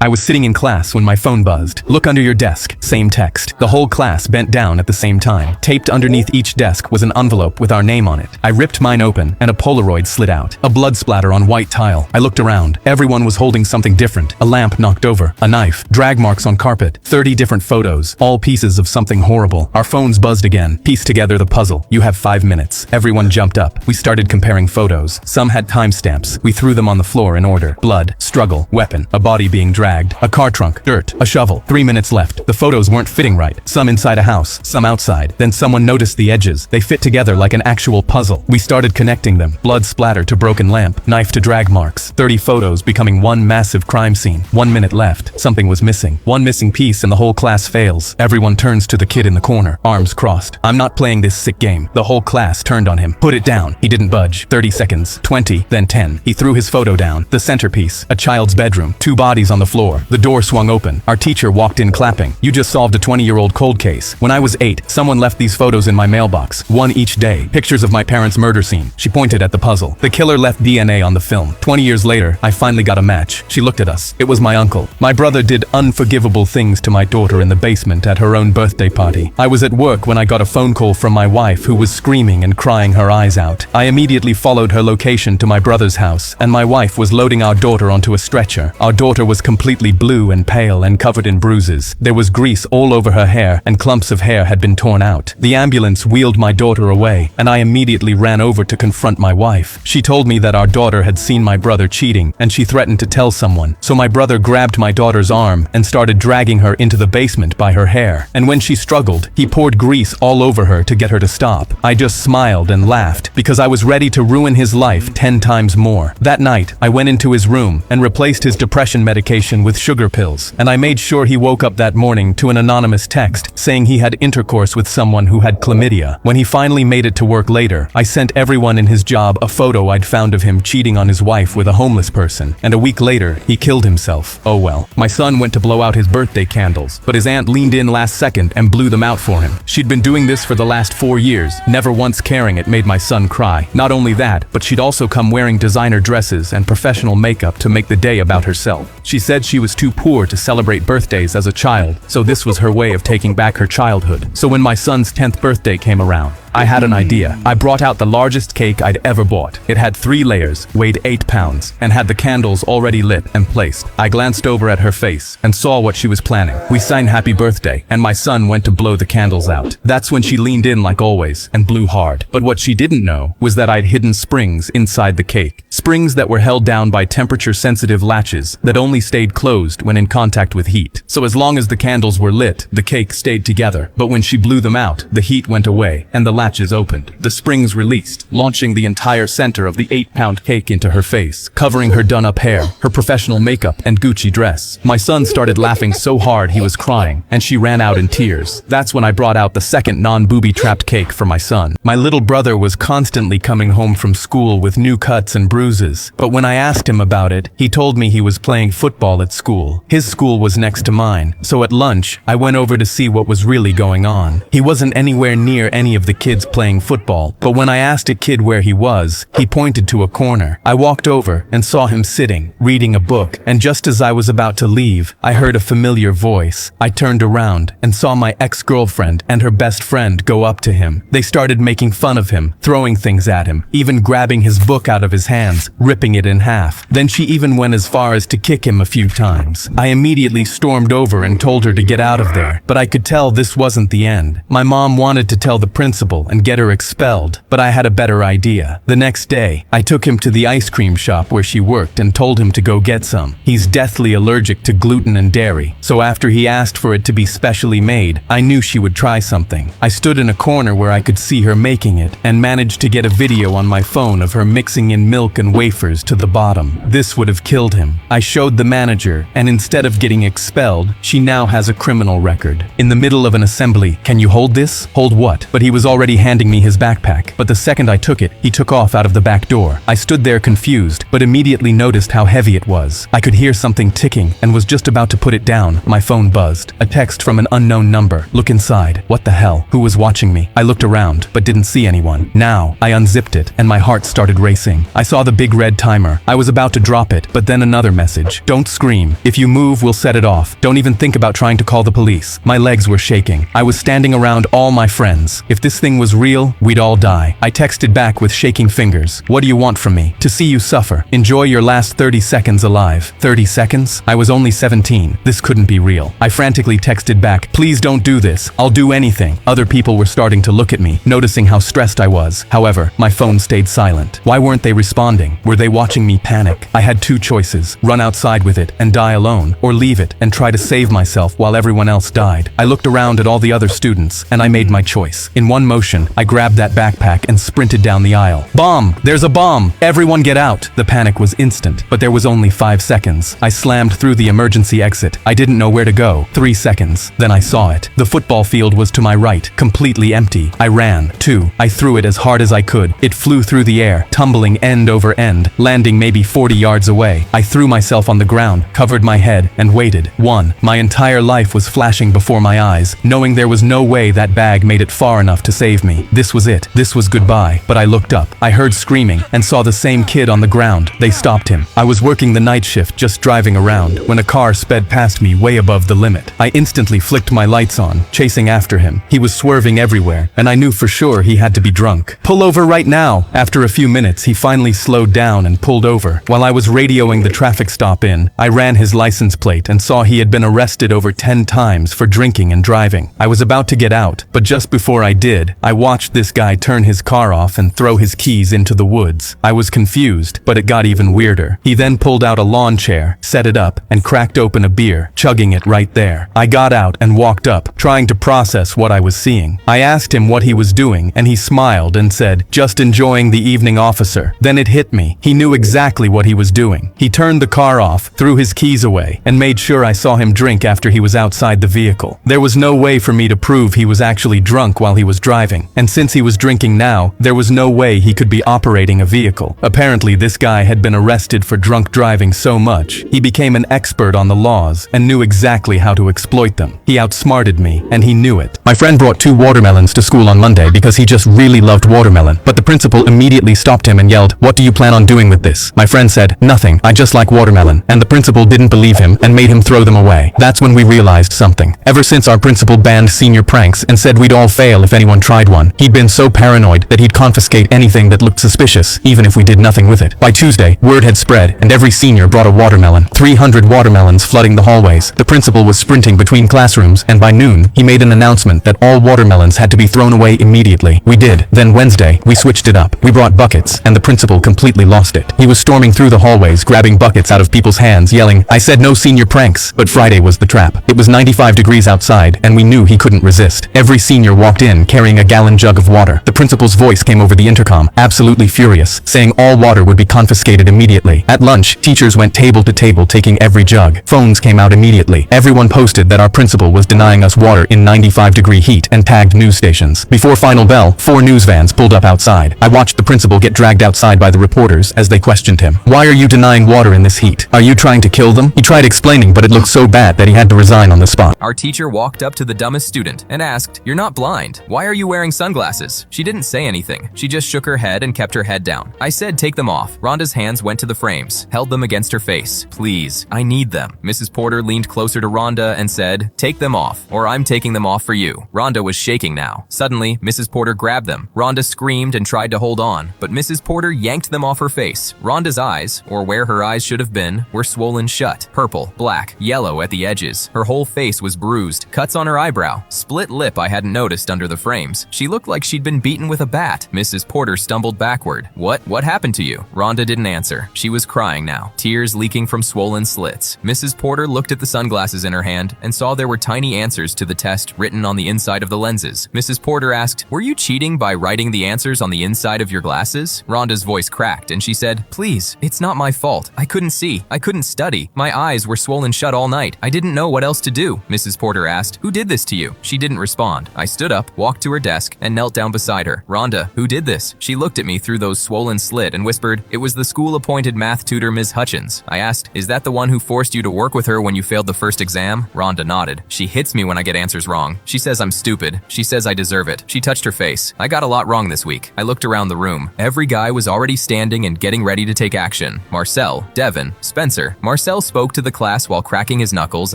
I was sitting in class when my phone buzzed. Look under your desk. Same text. The whole class bent down at the same time. Taped underneath each desk was an envelope with our name on it. I ripped mine open and a Polaroid slid out. A blood splatter on white tile. I looked around. Everyone was holding something different. A lamp knocked over. A knife. Drag marks on carpet. 30 different photos. All pieces of something horrible. Our phones buzzed again. Piece together the puzzle. You have 5 minutes. Everyone jumped up. We started comparing photos. Some had timestamps. We threw them on the floor in order. Blood. Struggle. Weapon. A body being dragged. A car trunk. Dirt. A shovel. 3 minutes left. The photos weren't fitting right. Some inside a house. Some outside. Then someone noticed the edges. They fit together like an actual puzzle. We started connecting them. Blood splatter to broken lamp. Knife to drag marks. 30 photos becoming one massive crime scene. 1 minute left. Something was missing. One missing piece and the whole class fails. Everyone turns to the kid in the corner. Arms crossed. I'm not playing this sick game. The whole class turned on him. Put it down. He didn't budge. 30 seconds. 20. Then 10. He threw his photo down. The centerpiece. A child's bedroom. 2 bodies on the floor. The door swung open. Our teacher walked in clapping. You just solved a 20-year-old cold case. When I was 8, someone left these photos in my mailbox. 1 each day. Pictures of my parents' murder scene. She pointed at the puzzle. The killer left DNA on the film. 20 years later, I finally got a match. She looked at us. It was my uncle. My brother did unforgivable things to my daughter in the basement at her own birthday party. I was at work when I got a phone call from my wife who was screaming and crying her eyes out. I immediately followed her location to my brother's house, and my wife was loading our daughter onto a stretcher. Our daughter was completely blue and pale and covered in bruises. There was grease all over her hair, and clumps of hair had been torn out. The ambulance wheeled my daughter away, and I immediately ran over to confront my wife. She told me that our daughter had seen my brother cheating, and she threatened to tell someone. So my brother grabbed my daughter's arm and started dragging her into the basement by her hair. And when she struggled, he poured grease all over her to get her to stop. I just smiled and laughed because I was ready to ruin his life 10 times more. That night, I went into his room and replaced his depression medication with sugar pills, and I made sure he woke up that morning to an anonymous text saying he had intercourse with someone who had chlamydia. When he finally made it to work later, I sent everyone in his job a photo I'd found of him cheating on his wife with a homeless person, and a week later, he killed himself. Oh well. My son went to blow out his birthday candles, but his aunt leaned in last second and blew them out for him. She'd been doing this for the last 4 years, never once caring it made my son cry. Not only that, but she'd also come wearing designer dresses and professional makeup to make the day about herself. She said she was too poor to celebrate birthdays as a child, so this was her way of taking back her childhood. So when my son's 10th birthday came around, I had an idea. I brought out the largest cake I'd ever bought. It had 3 layers, weighed 8 pounds, and had the candles already lit and placed. I glanced over at her face and saw what she was planning. We sang happy birthday, and my son went to blow the candles out. That's when she leaned in like always and blew hard. But what she didn't know was that I'd hidden springs inside the cake. Springs that were held down by temperature-sensitive latches that only stayed closed when in contact with heat. So as long as the candles were lit, the cake stayed together. But when she blew them out, the heat went away and the latches opened. The springs released, launching the entire center of the 8-pound cake into her face, covering her done-up hair, her professional makeup, and Gucci dress. My son started laughing so hard he was crying, and she ran out in tears. That's when I brought out the second non-booby-trapped cake for my son. My little brother was constantly coming home from school with new cuts and bruises, but when I asked him about it, he told me he was playing football at school. His school was next to mine, so at lunch, I went over to see what was really going on. He wasn't anywhere near any of the kids playing football, but when I asked a kid where he was, he pointed to a corner. I walked over and saw him sitting, reading a book, and just as I was about to leave, I heard a familiar voice. I turned around and saw my ex-girlfriend and her best friend go up to him. They started making fun of him, throwing things at him, even grabbing his book out of his hands, ripping it in half. Then she even went as far as to kick him a few times. I immediately stormed over and told her to get out of there, but I could tell this wasn't the end. My mom wanted to tell the principal and get her expelled, but I had a better idea. The next day, I took him to the ice cream shop where she worked and told him to go get some. He's deathly allergic to gluten and dairy, so after he asked for it to be specially made, I knew she would try something. I stood in a corner where I could see her making it and managed to get a video on my phone of her mixing in milk and wafers to the bottom. This would have killed him. I showed the manager, and instead of getting expelled, she now has a criminal record. In the middle of an assembly, "Can you hold this?" "Hold what?" But he was already already handing me his backpack, but the second I took it, he took off out of the back door. I stood there confused, but immediately noticed how heavy it was. I could hear something ticking and was just about to put it down. My phone buzzed. A text from an unknown number. Look inside. What the hell? Who was watching me? I looked around, but didn't see anyone. Now, I unzipped it, and my heart started racing. I saw the big red timer. I was about to drop it, but then another message. Don't scream. If you move, we'll set it off. Don't even think about trying to call the police. My legs were shaking. I was standing around all my friends. If this thing was real, we'd all die. I texted back with shaking fingers. What do you want from me? To see you suffer. Enjoy your last 30 seconds alive. 30 seconds? I was only 17. This couldn't be real. I frantically texted back, please don't do this. I'll do anything. Other people were starting to look at me, noticing how stressed I was. However, my phone stayed silent. Why weren't they responding? Were they watching me panic? I had two choices: run outside with it and die alone, or leave it and try to save myself while everyone else died. I looked around at all the other students, and I made my choice. In one motion, I grabbed that backpack and sprinted down the aisle. Bomb! There's a bomb! Everyone get out! The panic was instant, but there was only 5 seconds. I slammed through the emergency exit. I didn't know where to go. 3 seconds. Then I saw it. The football field was to my right, completely empty. I ran. 2. I threw it as hard as I could. It flew through the air, tumbling end over end, landing maybe 40 yards away. I threw myself on the ground, covered my head, and waited. 1. My entire life was flashing before my eyes, knowing there was no way that bag made it far enough to save me. This was it. This was goodbye. But I looked up. I heard screaming and saw the same kid on the ground. They stopped him. I was working the night shift, just driving around, when a car sped past me way above the limit. I instantly flicked my lights on, chasing after him. He was swerving everywhere, and I knew for sure he had to be drunk. Pull over right now! After a few minutes, he finally slowed down and pulled over. While I was radioing the traffic stop in, I ran his license plate and saw he had been arrested over 10 times for drinking and driving. I was about to get out, but just before I did, I watched this guy turn his car off and throw his keys into the woods. I was confused, but it got even weirder. He then pulled out a lawn chair, set it up, and cracked open a beer, chugging it right there. I got out and walked up, trying to process what I was seeing. I asked him what he was doing, and he smiled and said, "Just enjoying the evening, officer." Then it hit me. He knew exactly what he was doing. He turned the car off, threw his keys away, and made sure I saw him drink after he was outside the vehicle. There was no way for me to prove he was actually drunk while he was driving, and since he was drinking now, there was no way he could be operating a vehicle. Apparently, this guy had been arrested for drunk driving so much, he became an expert on the laws and knew exactly how to exploit them. He outsmarted me, and he knew it. My friend brought 2 watermelons to school on Monday because he just really loved watermelon, but the principal immediately stopped him and yelled, "What do you plan on doing with this?" My friend said, "Nothing, I just like watermelon," and the principal didn't believe him and made him throw them away. That's when we realized something. Ever since our principal banned senior pranks and said we'd all fail if anyone tried one, he'd been so paranoid that he'd confiscate anything that looked suspicious, even if we did nothing with it. By Tuesday, word had spread, and every senior brought a watermelon. 300 watermelons flooding the hallways. The principal was sprinting between classrooms, and by noon, he made an announcement that all watermelons had to be thrown away immediately. We did. Then Wednesday, we switched it up. We brought buckets, and the principal completely lost it. He was storming through the hallways, grabbing buckets out of people's hands, yelling, "I said no senior pranks." But Friday was the trap. It was 95 degrees outside, and we knew he couldn't resist. Every senior walked in carrying a gallon jug of water. The principal's voice came over the intercom, absolutely furious, saying all water would be confiscated immediately. At lunch, teachers went table to table taking every jug. Phones came out immediately. Everyone posted that our principal was denying us water in 95-degree heat and tagged news stations. Before final bell, 4 news vans pulled up outside. I watched the principal get dragged outside by the reporters as they questioned him. "Why are you denying water in this heat? Are you trying to kill them?" He tried explaining, but it looked so bad that he had to resign on the spot. Our teacher walked up to the dumbest student and asked, "You're not blind. Why are you wearing sunglasses?" She didn't say anything. She just shook her head and kept her head down. I said, "Take them off." Rhonda's hands went to the frames, held them against her face. "Please, I need them." Mrs. Porter leaned closer to Rhonda and said, "Take them off, or I'm taking them off for you." Rhonda was shaking now. Suddenly, Mrs. Porter grabbed them. Rhonda screamed and tried to hold on, but Mrs. Porter yanked them off her face. Rhonda's eyes, or where her eyes should have been, were swollen shut. Purple, black, yellow at the edges. Her whole face was bruised, cuts on her eyebrow, split lip I hadn't noticed under the frames. She looked like she'd been beaten with a bat. Mrs. Porter stumbled backward. What happened to you?" Rhonda didn't answer. She was crying now, tears leaking from swollen slits. Mrs. Porter looked at the sunglasses in her hand and saw there were tiny answers to the test written on the inside of the lenses. Mrs. Porter asked, "Were you cheating by writing the answers on the inside of your glasses?" Rhonda's voice cracked and she said, "Please, it's not my fault. I couldn't see. I couldn't study. My eyes were swollen shut all night. I didn't know what else to do." Mrs. Porter asked, "Who did this to you?" She didn't respond. I stood up, walked to her desk, desk and knelt down beside her. "Rhonda, who did this?" She looked at me through those swollen slits and whispered, "It was the school-appointed math tutor, Ms. Hutchins." I asked, "Is that the one who forced you to work with her when you failed the first exam?" Rhonda nodded. "She hits me when I get answers wrong. She says I'm stupid. She says I deserve it." She touched her face. "I got a lot wrong this week." I looked around the room. Every guy was already standing and getting ready to take action. Marcel, Devin, Spencer. Marcel spoke to the class while cracking his knuckles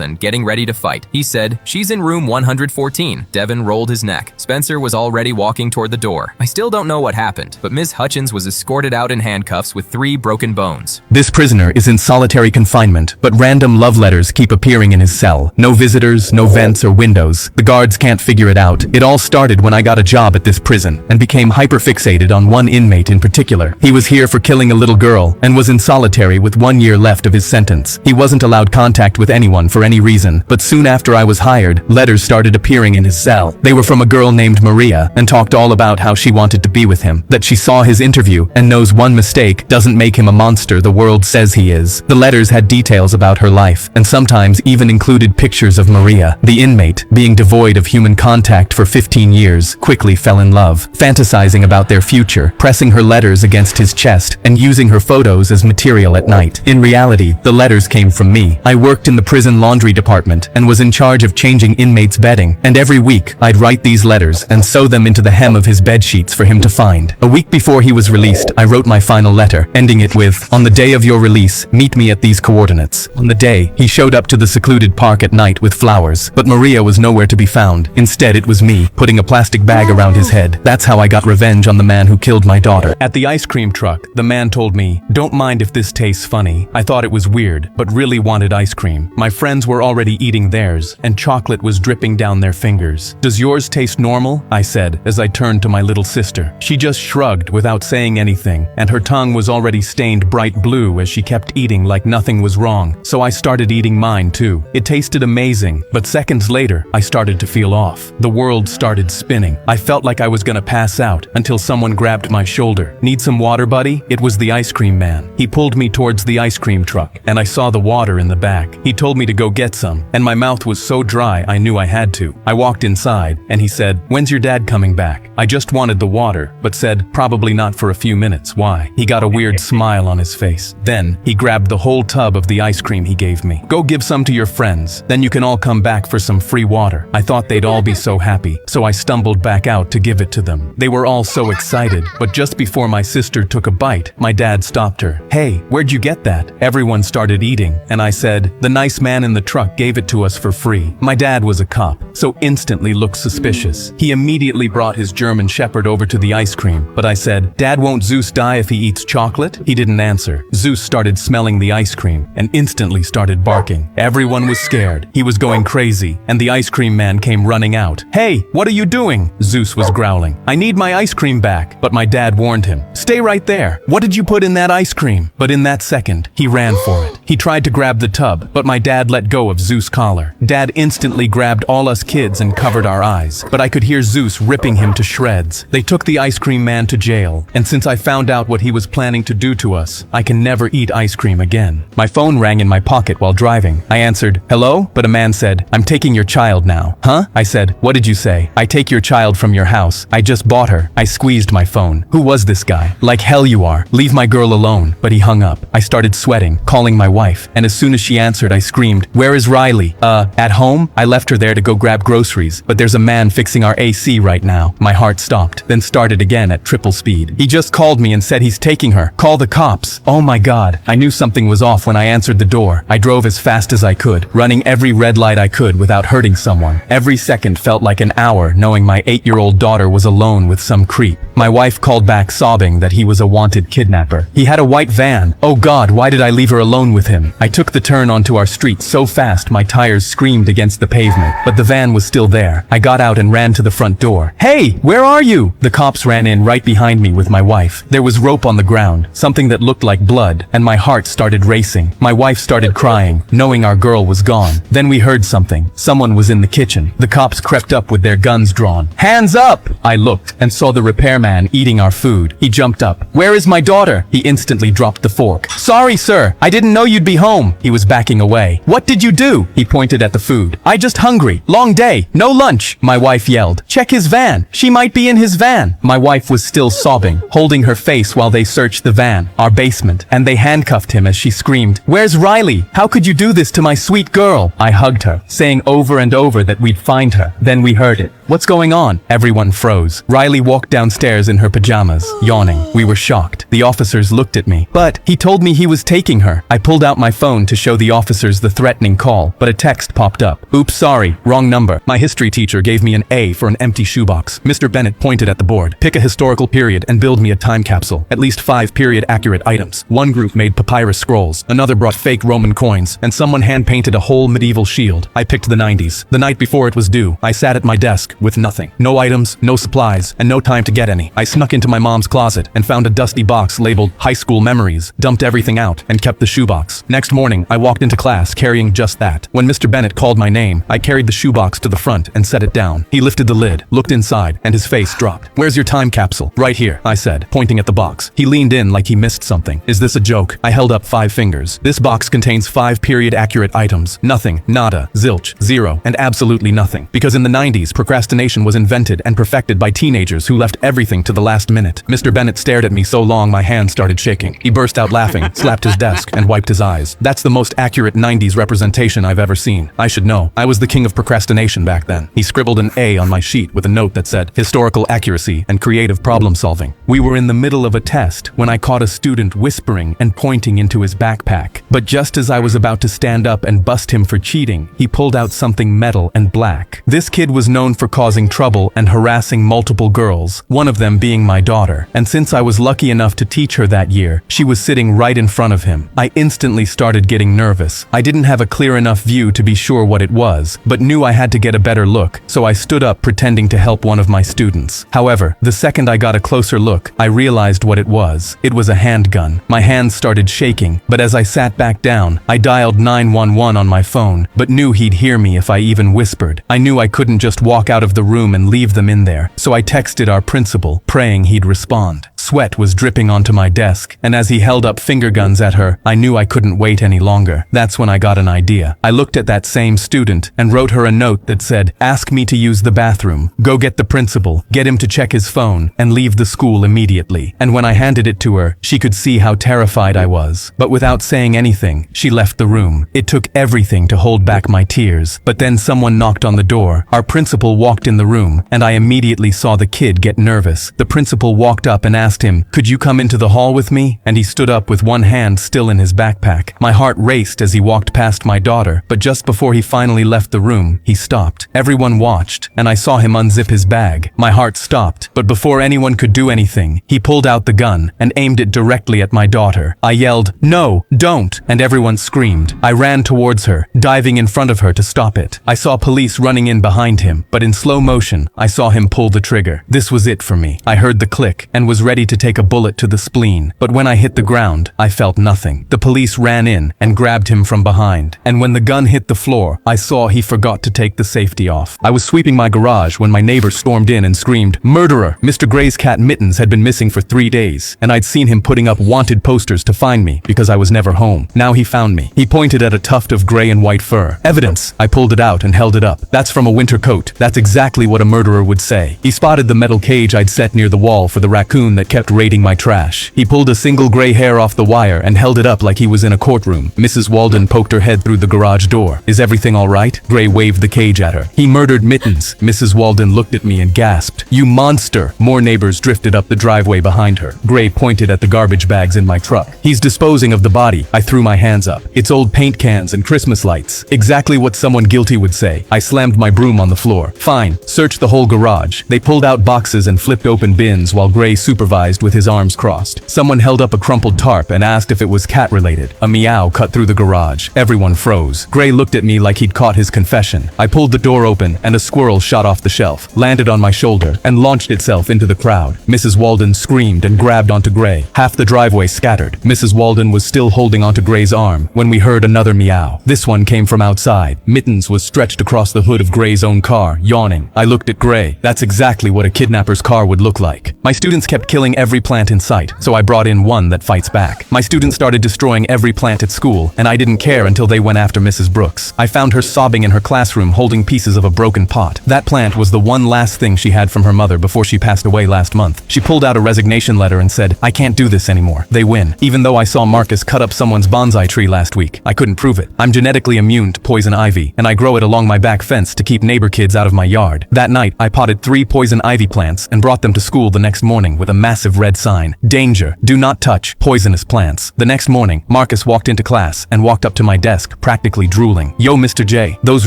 and getting ready to fight. He said, "She's in room 114. Devin rolled his neck. Spencer was already walking toward the door. I still don't know what happened, but Ms. Hutchins was escorted out in handcuffs with 3 broken bones. This prisoner is in solitary confinement, but random love letters keep appearing in his cell. No visitors, no vents or windows. The guards can't figure it out. It all started when I got a job at this prison and became hyperfixated on one inmate in particular. He was here for killing a little girl and was in solitary with 1 year left of his sentence. He wasn't allowed contact with anyone for any reason, but soon after I was hired, letters started appearing in his cell. They were from a girl named Maria and talked all about how she wanted to be with him, that she saw his interview and knows one mistake doesn't make him a monster the world says he is. The letters had details about her life and sometimes even included pictures of Maria. The inmate, being devoid of human contact for 15 years, quickly fell in love, fantasizing about their future, pressing her letters against his chest and using her photos as material at night. In reality, the letters came from me. I worked in the prison laundry department and was in charge of changing inmates' bedding, and every week I'd write these letters and sew them into the hem of his bed sheets for him to find. A week before he was released, I wrote my final letter, ending it with, "On the day of your release, meet me at these coordinates." On the day, he showed up to the secluded park at night with flowers, but Maria was nowhere to be found. Instead, it was me, putting a plastic bag around his head. That's how I got revenge on the man who killed my daughter. At the ice cream truck, the man told me, "Don't mind if this tastes funny." I thought it was weird, but really wanted ice cream. My friends were already eating theirs, and chocolate was dripping down their fingers. "Does yours taste normal?" I said, as I turned to my little sister. She just shrugged without saying anything, and her tongue was already stained bright blue as she kept eating like nothing was wrong. So I started eating mine too. It tasted amazing, but seconds later, I started to feel off. The world started spinning. I felt like I was gonna pass out until someone grabbed my shoulder. "Need some water, buddy?" It was the ice cream man. He pulled me towards the ice cream truck, and I saw the water in the back. He told me to go get some, and my mouth was so dry I knew I had to. I walked inside, and he said, "When's your dad coming back?" I just wanted the water, but said, "Probably not for a few minutes." Why? He got a weird smile on his face. Then, he grabbed the whole tub of the ice cream he gave me. "Go give some to your friends, then you can all come back for some free water." I thought they'd all be so happy, so I stumbled back out to give it to them. They were all so excited, but just before my sister took a bite, my dad stopped her. "Hey, where'd you get that?" Everyone started eating, and I said, "The nice man in the truck gave it to us for free." My dad was a cop, so instantly looked suspicious. He immediately brought his German Shepherd over to the ice cream, but I said, "Dad, won't Zeus die if he eats chocolate?" He didn't answer. Zeus started smelling the ice cream and instantly started barking. Everyone was scared. He was going crazy, and the ice cream man came running out. "Hey, what are you doing?" Zeus was growling. "I need my ice cream back." But my dad warned him, "Stay right there. What did you put in that ice cream?" But in that second, he ran for it. He tried to grab the tub, but my dad let go of Zeus' collar. Dad instantly grabbed all us kids and covered our eyes, but I could hear Zeus ripping him to shreds. They took the ice cream man to jail, and since I found out what he was planning to do to us, I can never eat ice cream again. My phone rang in my pocket while driving. I answered, "Hello?" But a man said, "I'm taking your child now." "Huh?" I said, "What did you say?" "I take your child from your house. I just bought her." I squeezed my phone. Who was this guy? "Like hell you are. Leave my girl alone." But he hung up. I started sweating, calling my wife, and as soon as she answered, I screamed, "Where is Riley?" At home?" I left her there to go grab groceries, but there's a man fixing our AC right now." My heart stopped, then started again at triple speed. "He just called me and said he's taking her. Call the cops." Oh my God. I knew something was off when I answered the door. I drove as fast as I could, running every red light I could without hurting someone. Every second felt like an hour knowing my 8-year-old daughter was alone with some creep. My wife called back sobbing that he was a wanted kidnapper. He had a white van. Oh God, why did I leave her alone with him? I took the turn onto our street so fast my tires screamed against the pavement, but the van was still there. I got out and ran to the front door. "Hey, where are you?" The cops ran in right behind me with my wife. There was rope on the ground, something that looked like blood, and my heart started racing. My wife started crying, knowing our girl was gone. Then we heard something. Someone was in the kitchen. The cops crept up with their guns drawn. "Hands up!" I looked and saw the repairman eating our food. He jumped up. "Where is my daughter?" He instantly dropped the fork. "Sorry, sir. I didn't know you'd be home." He was backing away. "What did you do?" He pointed at the food. "I just hungry. Long day. No lunch." My wife yelled, "Check his his van! She might be in his van!" My wife was still sobbing, holding her face while they searched the van, our basement, and they handcuffed him as she screamed, "Where's Riley? How could you do this to my sweet girl?" I hugged her, saying over and over that we'd find her. Then we heard it. "What's going on?" Everyone froze. Riley walked downstairs in her pajamas, yawning. We were shocked. The officers looked at me. "But he told me he was taking her." I pulled out my phone to show the officers the threatening call, but a text popped up. "Oops, sorry, wrong number." My history teacher gave me an A for an empty shoebox. Mr. Bennett pointed at the board. "Pick a historical period and build me a time capsule. At least 5 period-accurate items." One group made papyrus scrolls, another brought fake Roman coins, and someone hand-painted a whole medieval shield. I picked the 90s. The night before it was due, I sat at my desk with nothing. No items, no supplies, and no time to get any. I snuck into my mom's closet and found a dusty box labeled High School Memories, dumped everything out, and kept the shoebox. Next morning, I walked into class carrying just that. When Mr. Bennett called my name, I carried the shoebox to the front and set it down. He lifted the lid, looked inside, and his face dropped. "Where's your time capsule?" "Right here," I said, pointing at the box. He leaned in like he missed something. "Is this a joke?" I held up 5 fingers. "This box contains 5 period-accurate items. Nothing, nada, zilch, zero, and absolutely nothing. Because in the 90s, procrastination was invented and perfected by teenagers who left everything to the last minute." Mr. Bennett stared at me so long my hands started shaking. He burst out laughing, slapped his desk, and wiped his eyes. "That's the most accurate 90s representation I've ever seen. I should know. I was the king of procrastination back then." He scribbled an A on my sheet with a note that said, "Historical accuracy and creative problem solving." We were in the middle of a test when I caught a student whispering and pointing into his backpack. But just as I was about to stand up and bust him for cheating, he pulled out something metal and black. This kid was known for causing trouble and harassing multiple girls, one of them being my daughter. And since I was lucky enough to teach her that year, she was sitting right in front of him. I instantly started getting nervous. I didn't have a clear enough view to be sure what it was, but knew I had to get a better look, so I stood up pretending to help one of my students. However, the second I got a closer look, I realized what it was. It was a handgun. My hands started shaking, but as I sat back down, I dialed 911 on my phone, but knew he'd hear me if I even whispered. I knew I couldn't just walk out of the room and leave them in there, so I texted our principal, praying he'd respond. Sweat was dripping onto my desk, and as he held up finger guns at her, I knew I couldn't wait any longer. That's when I got an idea. I looked at that same student and wrote her a note that said, "Ask me to use the bathroom. Go get the principal, get him to check his phone, and leave the school immediately." And when I handed it to her, she could see how terrified I was. But without saying anything, she left the room. It took everything to hold back my tears. But then someone knocked on the door. Our principal walked in the room, and I immediately saw the kid get nervous. The principal walked up and asked him, "Could you come into the hall with me?" And he stood up with one hand still in his backpack. My heart raced as he walked past my daughter, but just before he finally left the room, he stopped. Everyone watched, and I saw him unzip his bag. My heart stopped, but before anyone could do anything, he pulled out the gun and aimed it directly at my daughter. I yelled, "No, don't!" and everyone screamed. I ran towards her, diving in front of her to stop it. I saw police running in behind him, but in slow motion, I saw him pull the trigger. This was it for me. I heard the click and was ready to take a bullet to the spleen, but when I hit the ground, I felt nothing. The police ran in and grabbed him from behind, and when the gun hit the floor, I saw he forgot to take the safety off. I was sweeping my garage when my neighbor stormed in and screamed, "Murderer!" Mr. Gray's cat Mittens had been missing for 3 days, and I'd seen him putting up wanted posters to find me because I was never home. Now he found me. He pointed at a tuft of gray and white fur. "Evidence!" I pulled it out and held it up. "That's from a winter coat. That's exactly what a murderer would say." He spotted the metal cage I'd set near the wall for the raccoon that kept raiding my trash. He pulled a single gray hair off the wire and held it up like he was in a courtroom. Mrs. Walden poked her head through the garage door. "Is everything all right?" Gray waved the cage at her. "He murdered Mittens." Mrs. Walden looked at me and gasped, "You monster!" More neighbors drifted up the driveway behind her. Gray pointed at the garbage bags in my truck. "He's disposing of the body." I threw my hands up. "It's old paint cans and Christmas lights." Exactly what someone guilty would say. I slammed my broom on the floor. "Fine, search the whole garage." They pulled out boxes and flipped open bins while Gray supervised with his arms crossed. Someone held up a crumpled tarp and asked if it was cat-related. A meow cut through the garage. Everyone froze. Gray looked at me like he'd caught his confession. I pulled the door open and a squirrel shot off the shelf, landed on my shoulder, and launched itself into the crowd. Mrs. Walden screamed and grabbed onto Gray. Half the driveway scattered. Mrs. Walden was still holding onto Gray's arm when we heard another meow. This one came from outside. Mittens was stretched across the hood of Gray's own car, yawning. I looked at Gray. That's exactly what a kidnapper's car would look like. My students kept killing killing every plant in sight, so I brought in one that fights back. My students started destroying every plant at school, and I didn't care until they went after Mrs. Brooks. I found her sobbing in her classroom holding pieces of a broken pot. That plant was the one last thing she had from her mother before she passed away last month. She pulled out a resignation letter and said, "I can't do this anymore. They win." Even though I saw Marcus cut up someone's bonsai tree last week, I couldn't prove it. I'm genetically immune to poison ivy, and I grow it along my back fence to keep neighbor kids out of my yard. That night, I potted 3 poison ivy plants and brought them to school the next morning with a massive red sign. Danger, do not touch poisonous plants. The next morning, Marcus walked into class and walked up to my desk, practically drooling. "Yo, Mr. J, those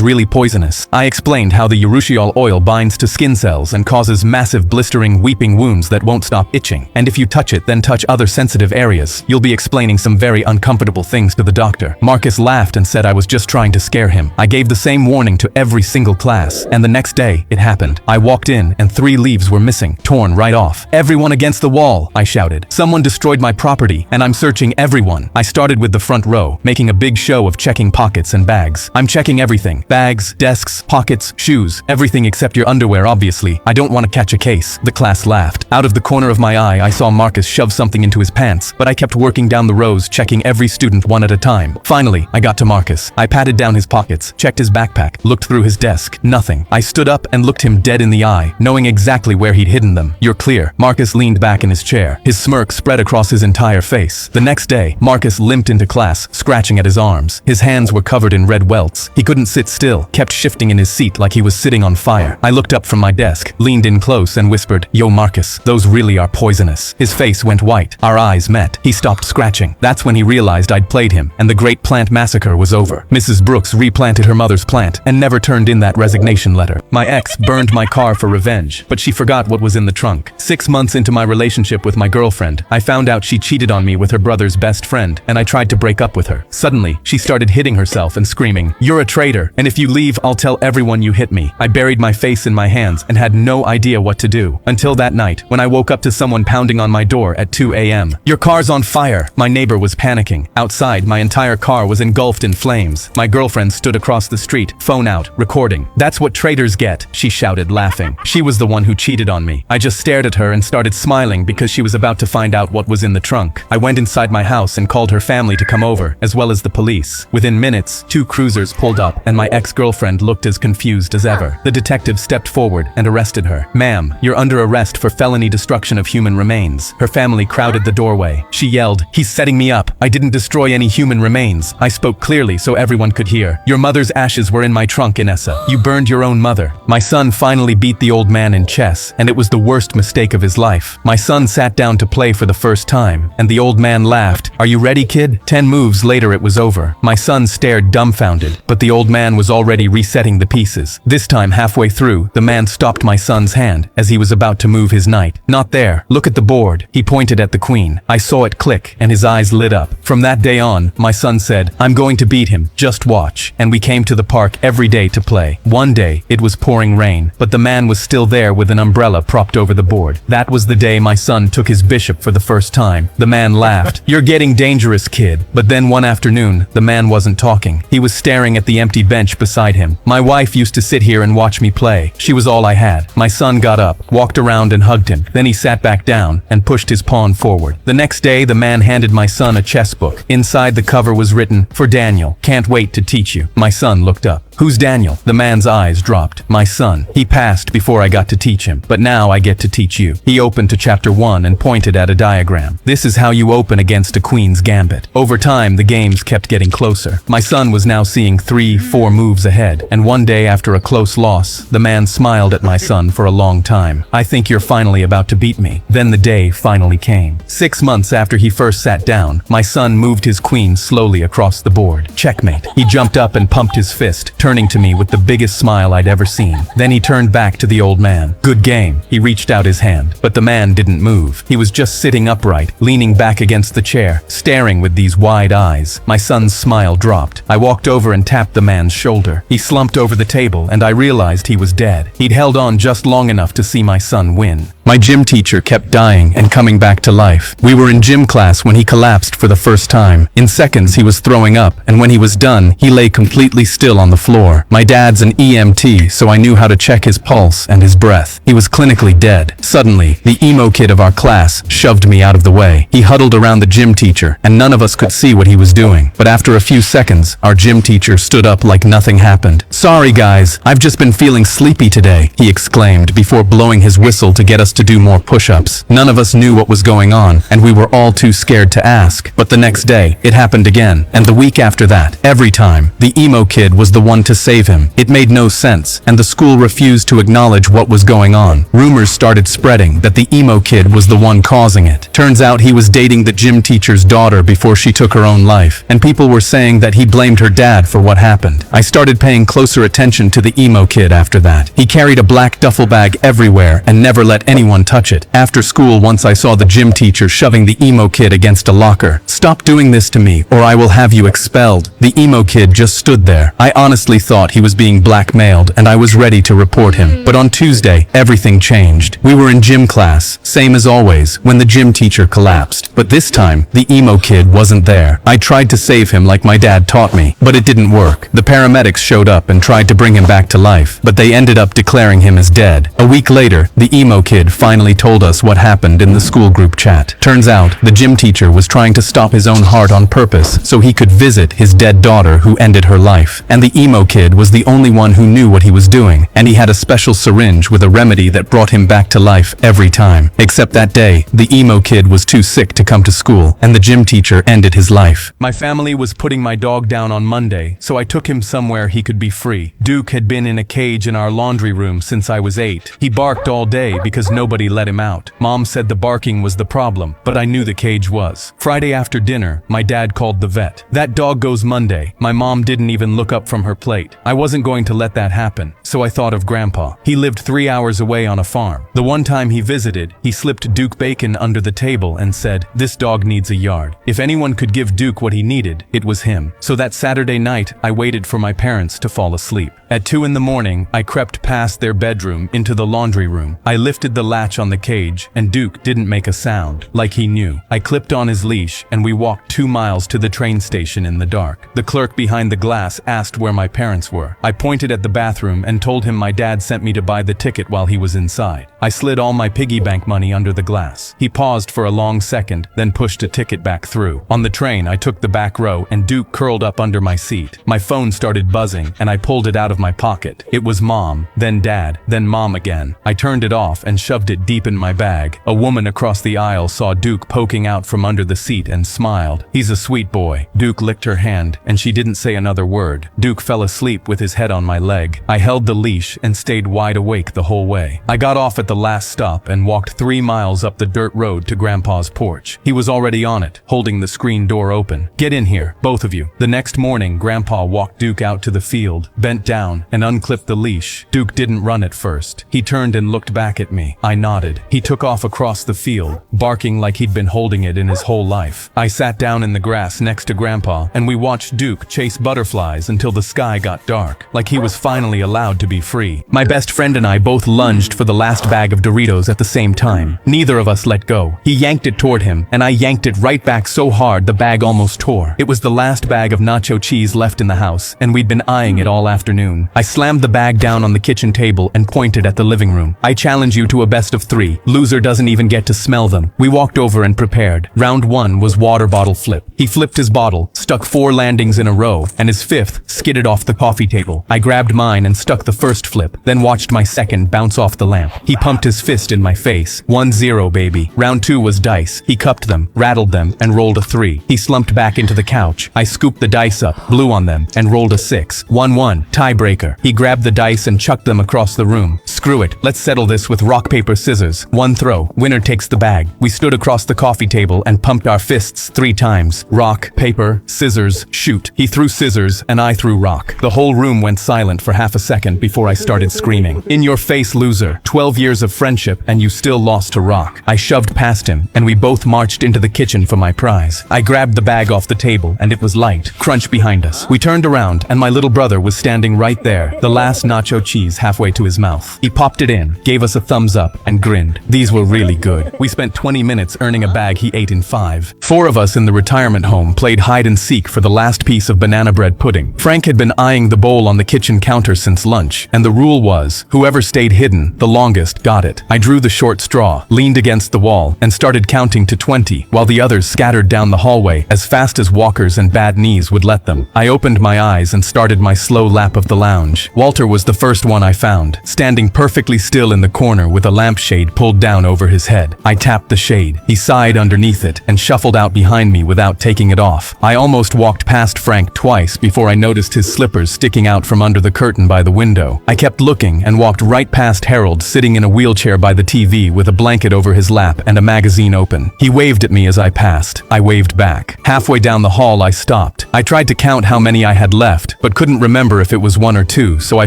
really poisonous." I explained how the urushiol oil binds to skin cells and causes massive blistering, weeping wounds that won't stop itching. And if you touch it, then touch other sensitive areas, you'll be explaining some very uncomfortable things to the doctor. Marcus laughed and said I was just trying to scare him. I gave the same warning to every single class, and the next day, it happened. I walked in, and 3 leaves were missing, torn right off. "Everyone against the wall," I shouted. "Someone destroyed my property, and I'm searching everyone." I started with the front row, making a big show of checking pockets and bags. "I'm checking everything. Bags, desks, pockets, shoes, everything except your underwear, obviously. I don't want to catch a case." The class laughed. Out of the corner of my eye, I saw Marcus shove something into his pants, but I kept working down the rows, checking every student one at a time. Finally, I got to Marcus. I patted down his pockets, checked his backpack, looked through his desk. Nothing. I stood up and looked him dead in the eye, knowing exactly where he'd hidden them. "You're clear." Marcus leaned back in his chair. His smirk spread across his entire face. The next day, Marcus limped into class, scratching at his arms. His hands were covered in red welts. He couldn't sit still, kept shifting in his seat like he was sitting on fire. I looked up from my desk, leaned in close and whispered, "Yo, Marcus, those really are poisonous." His face went white. Our eyes met. He stopped scratching. That's when he realized I'd played him, and the Great Plant Massacre was over. Mrs. Brooks replanted her mother's plant and never turned in that resignation letter. My ex burned my car for revenge, but she forgot what was in the trunk. 6 months into my relationship with my girlfriend, I found out she cheated on me with her brother's best friend, and I tried to break up with her. Suddenly, she started hitting herself and screaming, "You're a traitor, and if you leave, I'll tell everyone you hit me." I buried my face in my hands and had no idea what to do. Until that night, when I woke up to someone pounding on my door at 2 a.m. "Your car's on fire!" My neighbor was panicking. Outside, my entire car was engulfed in flames. My girlfriend stood across the street, phone out, recording. "That's what traitors get," she shouted, laughing. She was the one who cheated on me. I just stared at her and started smiling because she was about to find out what was in the trunk. I went inside my house and called her family to come over, as well as the police. Within minutes, 2 cruisers pulled up, and my ex-girlfriend looked as confused as ever. The detective stepped forward and arrested her. "Ma'am, you're under arrest for felony destruction of human remains." Her family crowded the doorway. She yelled, "He's setting me up. I didn't destroy any human remains." I spoke clearly so everyone could hear. "Your mother's ashes were in my trunk, Inessa. You burned your own mother." My son finally beat the old man in chess, and it was the worst mistake of his life. My son sat down to play for the first time, and the old man laughed. "Are you ready, kid?" 10 moves later it was over. My son stared dumbfounded, but the old man was already resetting the pieces. This time, halfway through, the man stopped my son's hand as he was about to move his knight. "Not there. Look at the board." He pointed at the queen. I saw it click, and his eyes lit up. From that day on, my son said, "I'm going to beat him. Just watch." And we came to the park every day to play. One day, it was pouring rain, but the man was still there with an umbrella propped over the board. That was the day my son took his bishop for the first time. The man laughed. "You're getting dangerous, kid." But then one afternoon, the man wasn't talking. He was staring at the empty bench beside him. My wife used to sit here and watch me play. She was all I had. My son got up, walked around and hugged him. Then he sat back down and pushed his pawn forward. The next day, the man handed my son a chess book. Inside the cover was written, "For Daniel. Can't wait to teach you." My son looked up. "Who's Daniel?" The man's eyes dropped. "My son. He passed before I got to teach him, but now I get to teach you." He opened to chapter 1 and pointed at a diagram. "This is how you open against a queen's gambit." Over time, the games kept getting closer. My son was now seeing 3-4 moves ahead, and one day after a close loss, the man smiled at my son for a long time. "I think you're finally about to beat me." Then the day finally came. 6 months after he first sat down, my son moved his queen slowly across the board. Checkmate. He jumped up and pumped his fist, turning to me with the biggest smile I'd ever seen. Then he turned back to the old man. "Good game." He reached out his hand, but the man didn't move. He was just sitting upright, leaning back against the chair, staring with these wide eyes. My son's smile dropped. I walked over and tapped the man's shoulder. He slumped over the table, and I realized he was dead. He'd held on just long enough to see my son win. My gym teacher kept dying and coming back to life. We were in gym class when he collapsed for the first time. In seconds, he was throwing up, and when he was done, he lay completely still on the floor. floor. My dad's an EMT, so I knew how to check his pulse and his breath. He was clinically dead. Suddenly, the emo kid of our class shoved me out of the way. He huddled around the gym teacher, and none of us could see what he was doing. But after a few seconds, our gym teacher stood up like nothing happened. "Sorry guys, I've just been feeling sleepy today," he exclaimed before blowing his whistle to get us to do more push-ups. None of us knew what was going on, and we were all too scared to ask. But the next day, it happened again, and the week after that. Every time, the emo kid was the one to save him. It made no sense, and the school refused to acknowledge what was going on. Rumors started spreading that the emo kid was the one causing it. Turns out he was dating the gym teacher's daughter before she took her own life, and people were saying that he blamed her dad for what happened. I started paying closer attention to the emo kid after that. He carried a black duffel bag everywhere and never let anyone touch it. After school, once I saw the gym teacher shoving the emo kid against a locker. "Stop doing this to me, or I will have you expelled." The emo kid just stood there. I honestly thought he was being blackmailed, and I was ready to report him. But on Tuesday, everything changed. We were in gym class, same as always, when the gym teacher collapsed. But this time, the emo kid wasn't there. I tried to save him like my dad taught me, but it didn't work. The paramedics showed up and tried to bring him back to life, but they ended up declaring him as dead. A week later, the emo kid finally told us what happened in the school group chat. Turns out, the gym teacher was trying to stop his own heart on purpose so he could visit his dead daughter who ended her life. And the emo kid was the only one who knew what he was doing, and he had a special syringe with a remedy that brought him back to life every time. Except that day, the emo kid was too sick to come to school, and the gym teacher ended his life. My family was putting my dog down on Monday, so I took him somewhere he could be free. Duke had been in a cage in our laundry room since I was 8. He barked all day because nobody let him out. Mom said the barking was the problem, but I knew the cage was. Friday after dinner, my dad called the vet. "That dog goes Monday." My mom didn't even look up from her plate. I wasn't going to let that happen, so I thought of Grandpa. He lived 3 hours away on a farm. The one time he visited, he slipped Duke bacon under the table and said, "This dog needs a yard." If anyone could give Duke what he needed, it was him. So that Saturday night, I waited for my parents to fall asleep. At 2 in the morning, I crept past their bedroom into the laundry room. I lifted the latch on the cage, and Duke didn't make a sound, like he knew. I clipped on his leash, and we walked 2 miles to the train station in the dark. The clerk behind the glass asked where my parents were. I pointed at the bathroom and told him my dad sent me to buy the ticket while he was inside. I slid all my piggy bank money under the glass. He paused for a long second, then pushed a ticket back through. On the train, I took the back row, and Duke curled up under my seat. My phone started buzzing, and I pulled it out of my pocket. It was Mom, then Dad, then Mom again. I turned it off and shoved it deep in my bag. A woman across the aisle saw Duke poking out from under the seat and smiled. "He's a sweet boy." Duke licked her hand, and she didn't say another word. Duke fell asleep with his head on my leg. I held the leash and stayed wide awake the whole way. I got off at the last stop and walked 3 miles up the dirt road to Grandpa's porch. He was already on it, holding the screen door open. "Get in here, both of you." The next morning, Grandpa walked Duke out to the field, bent down, and unclipped the leash. Duke didn't run at first. He turned and looked back at me. I nodded. He took off across the field, barking like he'd been holding it in his whole life. I sat down in the grass next to Grandpa, and we watched Duke chase butterflies until the sky got dark, like he was finally allowed to be free. My best friend and I both lunged for the last bag of Doritos at the same time. Neither of us let go. He yanked it toward him, and I yanked it right back so hard the bag almost tore. It was the last bag of nacho cheese left in the house, and we'd been eyeing it all afternoon. I slammed the bag down on the kitchen table and pointed at the living room. "I challenge you to a best of 3. Loser doesn't even get to smell them." We walked over and prepared. Round 1 was water bottle flip. He flipped his bottle, stuck 4 landings in a row, and his 5th skidded off the coffee table. I grabbed mine and stuck the first flip, then watched my second bounce off the lamp. He pumped his fist in my face. 1-0, baby. Round 2 was dice. He cupped them, rattled them, and rolled a 3. He slumped back into the couch. I scooped the dice up, blew on them, and rolled a 6. 1-1, tiebreaker. He grabbed the dice and chucked them across the room. "Screw it, let's settle this with rock, paper, scissors. 1 throw, winner takes the bag." We stood across the coffee table and pumped our fists 3 times. Rock, paper, scissors, shoot. He threw scissors and I threw rock. The whole room went silent for half a second second before I started screaming. "In your face, loser. 12 years of friendship and you still lost to rock." I shoved past him and we both marched into the kitchen for my prize. I grabbed the bag off the table and it was light. Crunch behind us. We turned around and my little brother was standing right there, the last nacho cheese halfway to his mouth. He popped it in, gave us a thumbs up and grinned. These were really good. We spent 20 minutes earning a bag he ate in 5. 4 of us in the retirement home played hide and seek for the last piece of banana bread pudding. Frank had been eyeing the bowl on the kitchen counter since lunch, and the rule was, whoever stayed hidden the longest got it. I drew the short straw, leaned against the wall, and started counting to 20, while the others scattered down the hallway as fast as walkers and bad knees would let them. I opened my eyes and started my slow lap of the lounge. Walter was the first one I found, standing perfectly still in the corner with a lampshade pulled down over his head. I tapped the shade. He sighed underneath it and shuffled out behind me without taking it off. I almost walked past Frank twice before I noticed his slippers sticking out from under the curtain by the window. I kept looking and walked right past Harold sitting in a wheelchair by the TV with a blanket over his lap and a magazine open. He waved at me as I passed. I waved back. Halfway down the hall I stopped. I tried to count how many I had left, but couldn't remember if it was 1 or 2, so I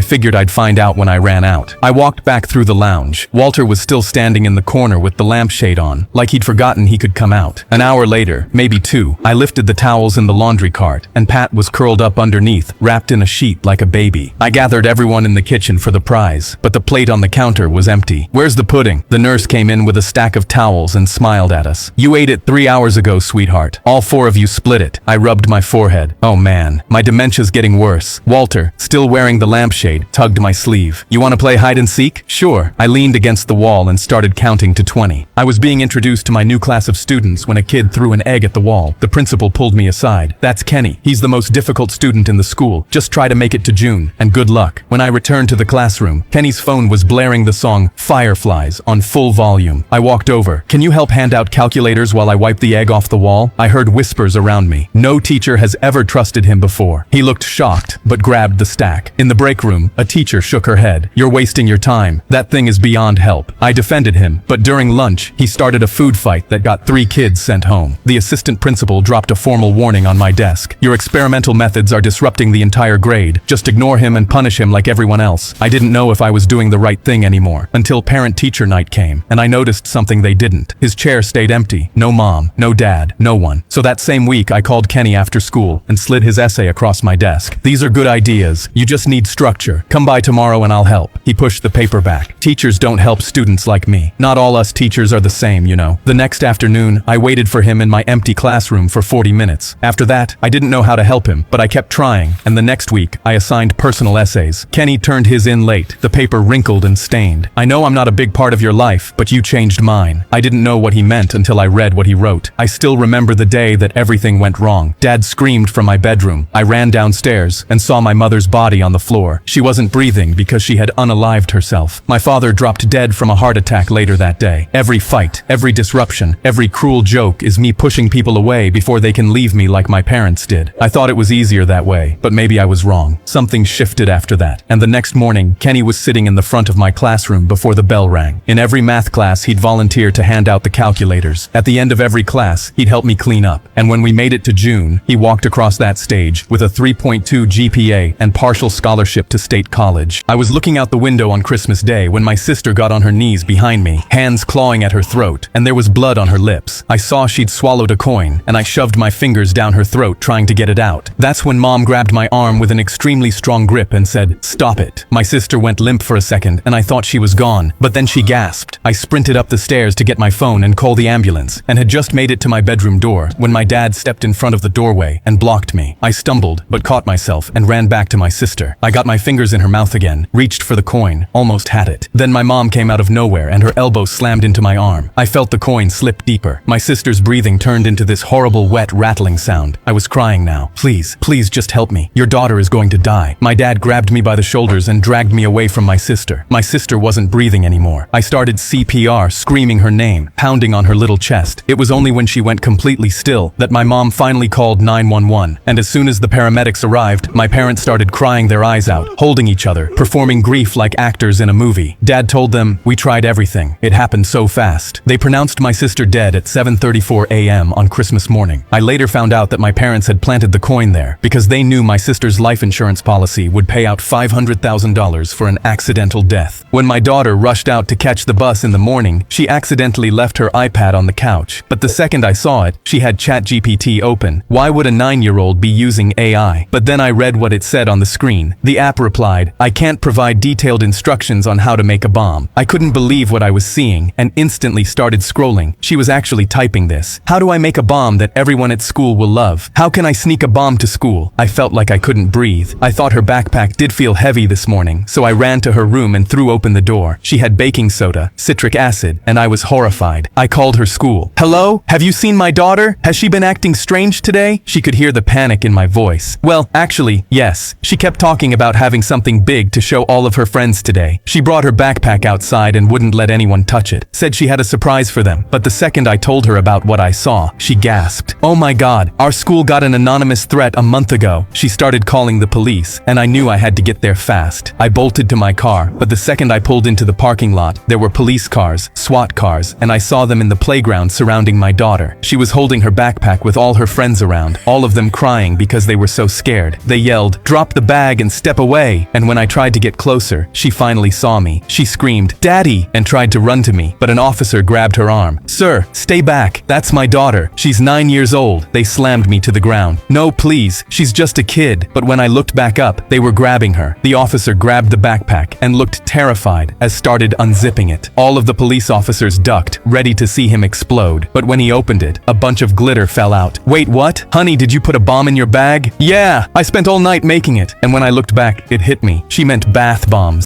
figured I'd find out when I ran out. I walked back through the lounge. Walter was still standing in the corner with the lampshade on, like he'd forgotten he could come out. An hour later, maybe 2, I lifted the towels in the laundry cart, and Pat was curled up underneath, wrapped in a sheet like a baby. I gathered everyone in the kitchen for the prize, but the plate on the counter was empty. "Where's the pudding?" The nurse came in with a stack of towels and smiled at us. "You ate it 3 hours ago, sweetheart. All 4 of you split it." I rubbed my forehead. Oh man, my dementia's getting worse. Walter, still wearing the lampshade, tugged my sleeve. "You want to play hide and seek?" "Sure." I leaned against the wall and started counting to 20. I was being introduced to my new class of students when a kid threw an egg at the wall. The principal pulled me aside. "That's Kenny. He's the most difficult student in the school. Just try to make it to June, and good luck." When I returned to the classroom, Kenny's phone was blaring the song Fireflies on full volume. I walked over. "Can you help hand out calculators while I wipe the egg off the wall?" I heard whispers around me. No teacher has ever trusted him before. He looked shocked, but grabbed the stack. In the break room, a teacher shook her head. "You're wasting your time. That thing is beyond help." I defended him, but during lunch, he started a food fight that got 3 kids sent home. The assistant principal dropped a formal warning on my desk. "Your experimental methods are disrupting the entire grade. Just ignore him and punish him like everyone else." I didn't know if I was doing the right thing anymore, until parent-teacher night came, and I noticed something they didn't. His chair stayed empty. No mom, no dad, no one. So that same week, I called Kenny after school and slid his essay across my desk. "These are good ideas. You just need structure. Come by tomorrow and I'll help." He pushed the paper back. "Teachers don't help students like me. Not all us teachers are the same, you know." The next afternoon, I waited for him in my empty classroom for 40 minutes. After that, I didn't know how to help him, but I kept trying, and the next week, I assigned personal essays. Kenny turned his in late, the paper wrinkled and stained. "I know I'm not a big part of your life, but you changed mine." I didn't know what he meant until I read what he wrote. "I still remember the day that everything went wrong. Dad screamed from my bedroom. I ran downstairs and saw my mother's body on the floor. She wasn't breathing because she had unalived herself. My father dropped dead from a heart attack later that day. Every fight, every disruption, every cruel joke is me pushing people away before they can leave me like my parents did. I thought it was easier that way, but maybe I was wrong. Something shifted after that, and the next morning, Kenny was sitting in the front of my classroom before the bell rang. In every math class, he'd volunteer to hand out the calculators. At the end of every class, he'd help me clean up, and when we made it to June, he walked across that stage with a 3.2 GPA and partial scholarship to state college. I was looking out the window on Christmas Day when my sister got on her knees behind me, hands clawing at her throat, and there was blood on her lips. I saw she'd swallowed a coin, and I shoved my fingers down her throat trying to get it out. That's when Mom grabbed my arm with an extremely strong grip and said, "Stop it." My sister went limp for a second, and I thought she was gone, but then she gasped. I sprinted up the stairs to get my phone and call the ambulance, and had just made it to my bedroom door when my dad stepped in front of the doorway and blocked me. I stumbled, but caught myself and ran back to my sister. I got my fingers in her mouth again, reached for the coin, almost had it. Then my mom came out of nowhere and her elbow slammed into my arm. I felt the coin slip deeper. My sister's breathing turned into this horrible wet rattling sound. I was crying now. "Please, please just help me. Your daughter is going to die." My dad grabbed me by the shoulders and dragged me away from my sister. My sister wasn't breathing anymore. I started CPR, screaming her name, pounding on her little chest. It was only when she went completely still that my mom finally called 911, and as soon as the paramedics arrived, my parents started crying their eyes out, holding each other, performing grief like actors in a movie. Dad told them, "We tried everything. It happened so fast." They pronounced my sister dead at 7:34 a.m. on Christmas morning. I later found out that my parents had planted the coin there because they knew my sister's life insurance policy would pay out $500,000 for an accidental death. When my daughter rushed out to catch the bus in the morning, she accidentally left her iPad on the couch. But the second I saw it, she had ChatGPT open. Why would a 9-year-old be using AI? But then I read what it said on the screen. The app replied, "I can't provide detailed instructions on how to make a bomb." I couldn't believe what I was seeing and instantly started scrolling. She was actually typing this. How do I make a bomb that everyone at school will love? How can I sneak a bomb to school? I felt like I couldn't breathe. I thought her backpack did feel heavy this morning, so I ran to her room and threw open the door. She had baking soda, citric acid, and I was horrified. I called her school. "Hello? Have you seen my daughter? Has she been acting strange today?" She could hear the panic in my voice. Well, actually, yes. She kept talking about having something big to show all of her friends today. She brought her backpack outside and wouldn't let anyone touch it. Said she had a surprise for them. But the second I told her about what I saw, she gasped. "Oh my God, our school got an anonymous threat a month ago." She started calling the police, and I knew I had to get there fast. I bolted to my car, but the second I pulled into the parking lot, there were police cars, SWAT cars, and I saw them in the playground surrounding my daughter. She was holding her backpack with all her friends around, all of them crying because they were so scared. They yelled, "Drop the bag and step away." And when I tried to get closer, she finally saw me. She screamed, "Daddy," and tried to run to me, but an officer grabbed her arm. "Sir, stay back. That's my daughter. She's 9 years old." They slammed me to the ground. "No, please. She's just a kid." But when I looked back up, they were grabbing her. The officer grabbed the backpack and looked terrified as started unzipping it. All of the police officers ducked, ready to see him explode. But when he opened it, a bunch of glitter fell out. "Wait, what? Honey, did you put a bomb in your bag?" "Yeah, I spent all night making it." And when I looked back, it hit me. She meant bath bombs.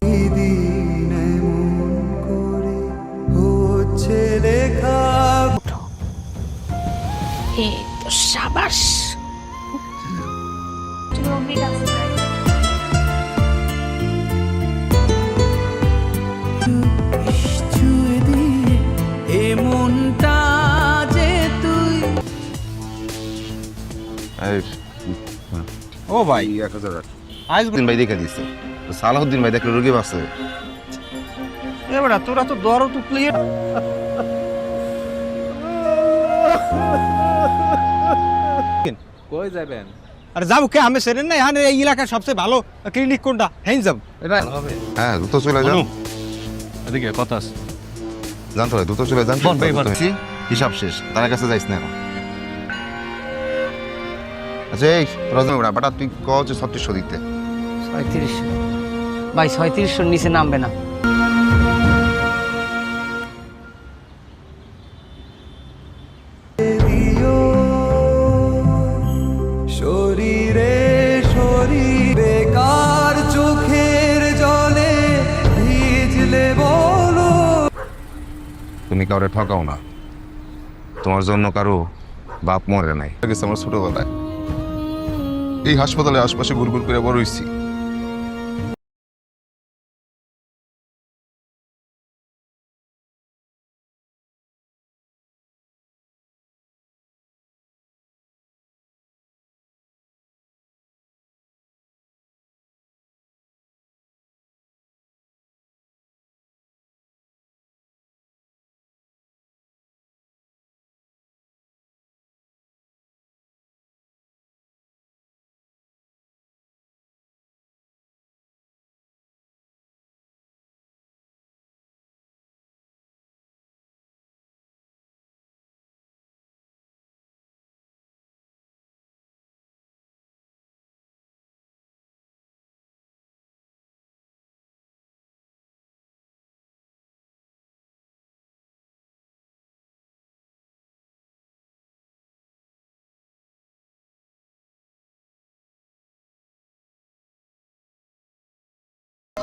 এই তো সাবাস ও ভাই 1000 আইজুদ্দিন ভাই দেখে দিচ্ছে সালাহুদ্দিন ভাই দেখলে রোগী বাঁচে এবার তোরা তো দর তো ক্লিয়ার কই যাবেন? আরে যাবো কে আমি সেরেন না এখানে এই এলাকার সবচেয়ে ভালো ক্লিনিক কোনটা হেন যাব এটা হবে। হ্যাঁ দ্রুত চলে যান এদিকে কথা আছে জানতো দ্রুত চলে যান হিসাব শেষ তার কাছে যাইস না আচ্ছা এই রজন বাটা তুই কও যে 3600 দিতে 3700 ভাই 3700 নিচে নামবে না শরীরে শরীর বেকার চোখের জলে ভিজলে বলো তুমি কাউরে ঠকাও না তোমার জন্য কারো বাপ মরে নাই আমার ছোটবেলায় এই হাসপাতালে আশপাশে ঘুরঘুর করে বড় হইছি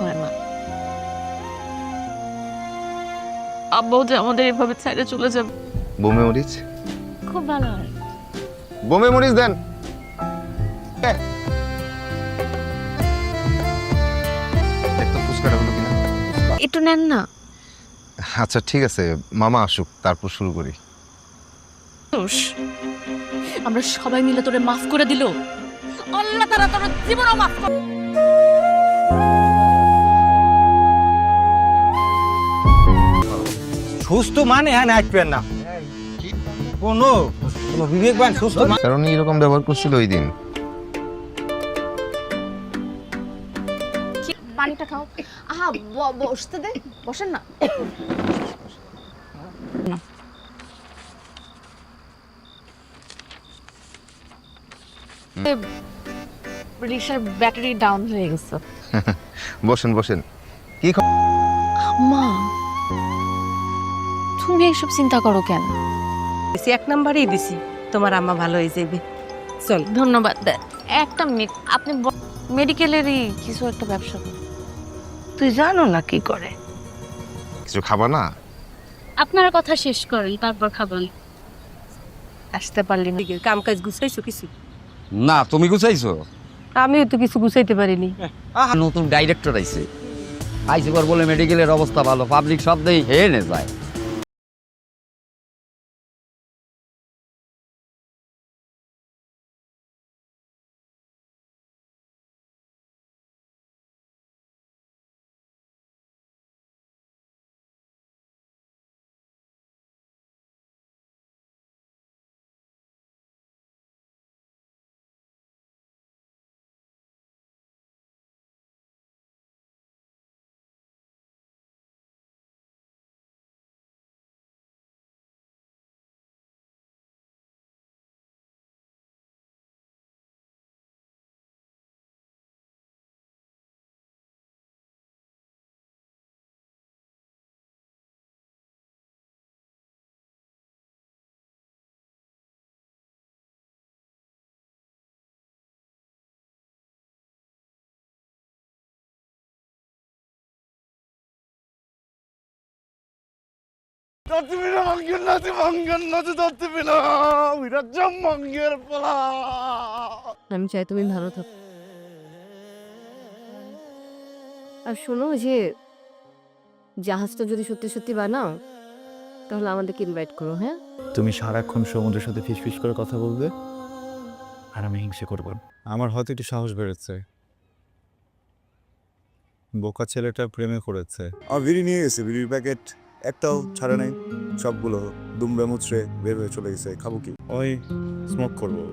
হয় না আব্বু যে আমাদের এভাবে ছেড়ে চলে যাবে বোমে মরিচ খুব ভালো হয় বোমে মরিচ দেন একটু ফুসকাটা হলো কিনা একটু নেন না আচ্ছা ঠিক আছে মামা আসুক তারপর শুরু করি আমরা সবাই মিলে তোরে মাফ করে দিল আল্লাহ তাআলা তোর জীবনও মাফ করে সুস্থ মানে হ্যাঁ নাচবেন না কোনো বিবেকবান সুস্থ কারণ এরকম ব্যবহার করছিল ওই দিন একটা খাও। আহা বসতে দে, বসেন না। রিক্সার ব্যাটারি ডাউন হয়ে গেছে। বসেন বসেন। কি মা, তুমি এসব চিন্তা করো কেন? এক নাম্বারই দিছি, তোমার আম্মা ভালো হয়ে যাবে। চল। ধন্যবাদ। একটা মিনিট, আপনি মেডিকেলেরই কিছু একটা ব্যবসা করেন? তুই জানো না কি করে? কিছু খাবা না? আপনারা কথা শেষ করেন, তারপর খাবেন। আসতে পারলি না, কাম কাজ গুছাইছো কিছু? না, তুমি গুছাইছো? আমিও তো কিছু গুছাইতে পারিনি। নতুন ডাইরেক্টর আইছে, আইছে পর বলে মেডিকেলের অবস্থা ভালো, পাবলিক সব দেই হেনে যায়। আমি চাই তুমি ভালো থাকো। আর শোনো, যে জাহাজটা যদি সত্যি সত্যি বানাও তাহলে আমাদেরকে ইনভাইট করো। হ্যাঁ, তুমি সারাক্ষণ সমুদ্রের সাথে ফিস করে কথা বলবে আর আমি হিংসে করব। আমার হয়তো একটু সাহস বেড়েছে, বোকা ছেলেটা প্রেমে করেছে। আর বিড়ি নিয়ে গেছে, বিড়ির প্যাকেট একটাও ছাড়ে নাই, সবগুলো দুমড়ে মুচড়ে বের হয়ে চলে গেছে। খাবো কি? ওই স্মোক করবো,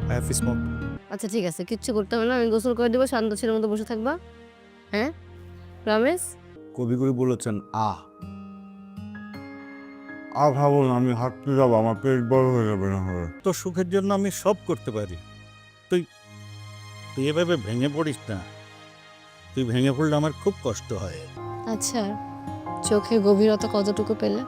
আই হ্যাভ স্মোক। আচ্ছা ঠিক আছে, কিচ্ছু করতে হবে না, আমি গোসল করে দেবো, শান্ত ছেলের মতো বসে থাকবা। হ্যাঁ, প্রমিস? কবিগুরু বলেছেন ভাবো না, আমি হাঁটতে যাবো, আমার পেট বড় হয়ে যাবে না হবে। তোর সুখের জন্য আমি সব করতে পারি, তুই তুই এভাবে ভেঙে পড়িস না। তুই ভেঙে পড়লে আমার খুব কষ্ট হয়। আচ্ছা, চোখের গভীরতা কতটুকু পেলে?